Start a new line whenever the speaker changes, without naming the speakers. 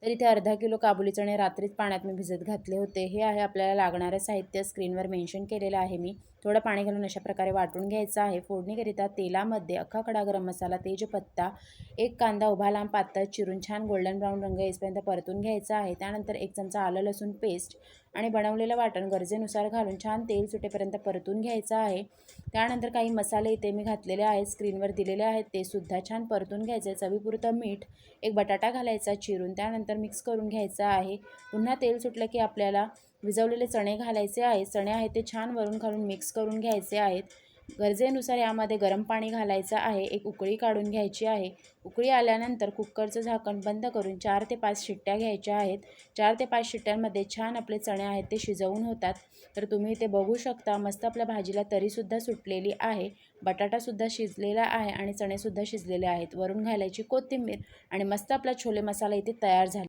तर इथे अर्धा किलो काबुली चणे रात्रीच पाण्यात मी भिजत घातले होते। हे आहे आपल्याला लागणारं साहित्य, स्क्रीनवर मेन्शन केलेलं आहे मी। थोडं पाणी घालून अशा प्रकारे वाटून घ्यायचं आहे। फोडणीकरिता तेलामध्ये अख्खा खडा गरम मसाला, तेजपत्ता, एक कांदा उभा लांब पातळ चिरून छान गोल्डन ब्राऊन रंग येईपर्यंत परतून घ्यायचा आहे। त्यानंतर 1 चमचा आलं लसूण पेस्ट आणि बनवलेलं वाटण गरजेनुसार घालून छान तेल सुटेपर्यंत परतून घ्यायचं आहे। त्यानंतर काही मसाले इथे मी घातलेले आहेत, स्क्रीनवर दिलेले आहेत, ते सुद्धा छान परतून घ्यायचे। चवीपुरतं मीठ, एक बटाटा घालायचा चिरून, त्यानंतर मिक्स करून घ्यायचं आहे। पुन्हा तेल सुटलं की आपल्याला भिजवलेले चणे घालायचे आहेत। चणे आहेत ते छान वरून घालून मिक्स करून घ्यायचे आहेत। गरजेनुसार यामध्ये गरम पाणी घालायचं आहे। एक उकळी काढून घ्यायची आहे। उकळी आल्यानंतर कुकरचं झाकण बंद करून 4 ते 5 शिट्ट्या घ्यायच्या आहेत। 4 ते 5 शिट्ट्यांमध्ये छान आपले चणे आहेत ते शिजवून होतात। तर तुम्ही इथे बघू शकता मस्त आपल्या भाजीला तरीसुद्धा सुटलेली आहे, बटाटासुद्धा शिजलेला आहे आणि चणेसुद्धा शिजलेले आहेत। वरून घालायची कोथिंबीर आणि मस्त आपला छोले मसाला इथे तयार झाला।